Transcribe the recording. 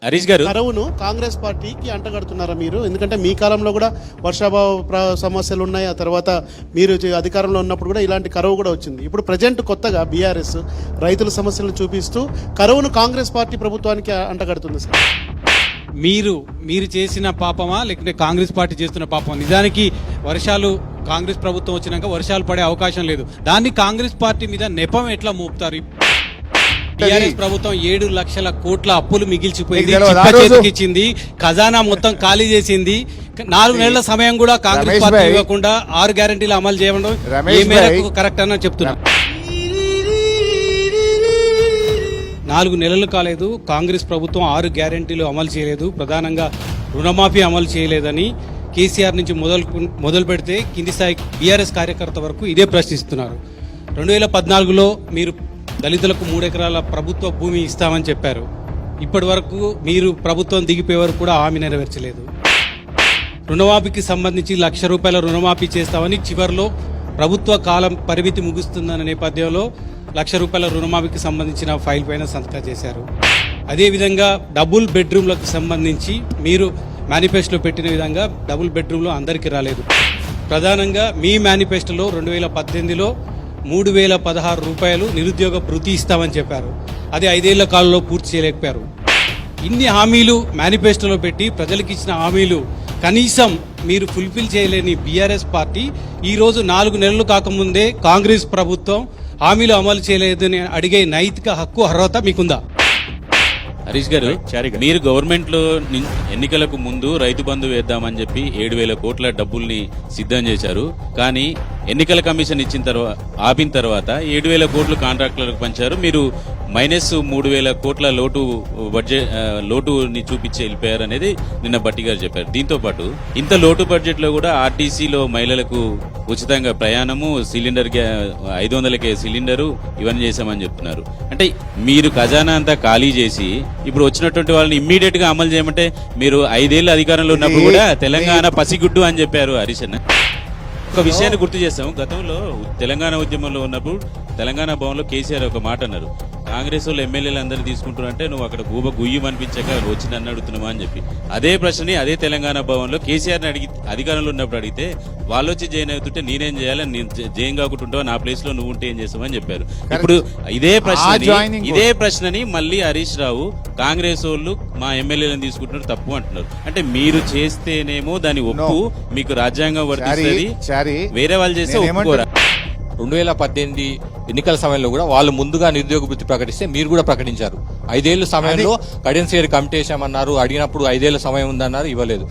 హరీష్ గారు, కరువును కాంగ్రెస్ పార్టీకి అంటగడుతున్నారా మీరు? ఎందుకంటే మీ కాలంలో కూడా వర్షాభావ సమస్యలు ఉన్నాయి. ఆ తర్వాత మీరు అధికారంలో ఉన్నప్పుడు కూడా ఇలాంటి కరువు కూడా వచ్చింది. ఇప్పుడు ప్రజెంట్ కొత్తగా బీఆర్ఎస్ రైతుల సమస్యలను చూపిస్తూ కరువును కాంగ్రెస్ పార్టీ ప్రభుత్వానికి అంటగడుతుంది సార్. మీరు చేసిన పాపమా లేకుంటే కాంగ్రెస్ పార్టీ చేస్తున్న పాపమా? నిజానికి వర్షాలు కాంగ్రెస్ ప్రభుత్వం వచ్చినాక వర్షాలు పడే అవకాశం లేదు. దాన్ని కాంగ్రెస్ పార్టీ మీద నెపం ఎట్లా మోపుతారు? టీఆర్ఎస్ ప్రభుత్వం 7 లక్షల కోట్ల అప్పులు మిగిల్చిపోయింది, చిప్ప చేతికిచ్చింది, ఖజానా మొత్తం ఖాళీ చేసింది. 4 నెలల సమయం కూడా కాంగ్రెస్ పార్టీ ఇవ్వకుండా 6 గ్యారెంటీలు అమలు చేయడం ఏ మేరకు కరెక్ట్ అని చెప్తున్నా. 4 నెలలు కాలేదు, కాంగ్రెస్ ప్రభుత్వం 6 గ్యారెంటీలు అమలు చేయలేదు, ప్రధానంగా రుణమాఫీ అమలు చేయలేదని కేసీఆర్ నుంచి మొదలు పెడితే కింది స్థాయి బీఆర్ఎస్ కార్యకర్త వరకు ఇదే ప్రశ్నిస్తున్నారు. 2014లో మీరు దళితులకు 3 ఎకరాల ప్రభుత్వ భూమి ఇస్తామని చెప్పారు. ఇప్పటి వరకు మీరు ప్రభుత్వం దిగిపోయే వరకు కూడా హామీ నెరవేర్చలేదు. రుణమాఫీకి సంబంధించి ₹1,00,000 రుణమాఫీ చేస్తామని చివరిలో ప్రభుత్వ కాలం పరిమితి ముగుస్తుందన్న నేపథ్యంలో ₹1,00,000 రుణమాఫీకి సంబంధించిన ఫైల్ పైన సంతకం చేశారు. అదేవిధంగా డబుల్ బెడ్రూమ్లకు సంబంధించి మీరు మేనిఫెస్టోలో పెట్టిన విధంగా డబుల్ బెడ్రూమ్లో అందరికీ రాలేదు. ప్రధానంగా మీ మేనిఫెస్టోలో 2018లో ₹3,016 నిరుద్యోగ భృతి ఇస్తామని చెప్పారు. అది 5 ఏళ్ల కాలంలో పూర్తి చేయలేకపోయారు. ఇన్ని హామీలు మేనిఫెస్టోలో పెట్టి ప్రజలకు ఇచ్చిన హామీలు కనీసం మీరు ఫుల్ఫిల్ చేయలేని బీఆర్ఎస్ పార్టీ ఈరోజు 4 నెలలు కాకముందే కాంగ్రెస్ ప్రభుత్వం హామీలు అమలు చేయలేదని అడిగే నైతిక హక్కు అర్హత మీకుందా? హరీష్ గారు, మీరు గవర్నమెంట్ లో ఎన్నికలకు ముందు రైతు బంధు వేద్దామని చెప్పి 7,000 కోట్ల డబ్బుల్ని సిద్ధం చేశారు. కానీ ఎన్నికల కమిషన్ ఇచ్చిన తర్వాత ఆపిన తర్వాత 7,000 కోట్లు కాంట్రాక్టర్లకు పంచారు. మీరు -3,000 కోట్ల లోటుని చూపించి వెళ్ళిపోయారు అనేది నిన్న భట్టి గారు చెప్పారు. దీంతో పాటు ఇంత లోటు బడ్జెట్ లో కూడా ఆర్టీసీలో మహిళలకు ఉచితంగా ప్రయాణము, సిలిండర్ 500కే సిలిండరు ఇవన్నీ చేశామని చెప్తున్నారు. అంటే మీరు ఖజానా అంతా ఖాళీ చేసి ఇప్పుడు వచ్చినటువంటి వాళ్ళని ఇమ్మీడియట్ గా అమలు చేయమంటే మీరు 5 ఏళ్ల అధికారంలో ఉన్నప్పుడు కూడా తెలంగాణ పసిగుడ్డు అని చెప్పారు హరీష్ అన్న. ఒక విషయాన్ని గుర్తు చేస్తాం, గతంలో తెలంగాణ ఉద్యమంలో ఉన్నప్పుడు తెలంగాణ భవన్లో కేసీఆర్ ఒక మాట అన్నారు, కాంగ్రెస్ వాళ్ళు ఎమ్మెల్యేలు అందరూ తీసుకుంటున్నారంటే నువ్వు అక్కడ గుయ్యం అనిపించక వచ్చి నన్ను అడుగుతున్నావా అని చెప్పి అదే ప్రశ్నని అదే తెలంగాణ భవన్లో కేసీఆర్ని అధికారంలో ఉన్నప్పుడు అడిగితే వాళ్ళు వచ్చి జైన్ అవుతుంటే నేనేం చేయాలి, నేను జైన్ కాకుంటుంటావా, నా ప్లేస్ లో నువ్వు ఉంటే ఏం చేస్తావని చెప్పారు. ఇప్పుడు ఇదే ప్రశ్నని మళ్ళీ హరీష్ రావు కాంగ్రెస్ వాళ్ళు మా ఎమ్మెల్యేలను తీసుకుంటున్నారు తప్పు అంటున్నారు. అంటే మీరు చేస్తేనేమో దాని ఒప్పు మీకు రాజ్యాంగం వర్తిస్తుంది, వేరే వాళ్ళు చేస్తే ఒప్పుకోరా? 2018 ఎన్నికల సమయంలో కూడా వాళ్ళు ముందుగా నిరుద్యోగ వృత్తి ప్రకటిస్తే మీరు కూడా ప్రకటించారు. 5 ఏళ్ల సమయంలో కడెన్సీ కమిటీ వేసామన్నారు, అడిగినప్పుడు 5 ఏళ్ల సమయం ఉందన్నారు, ఇవ్వలేదు.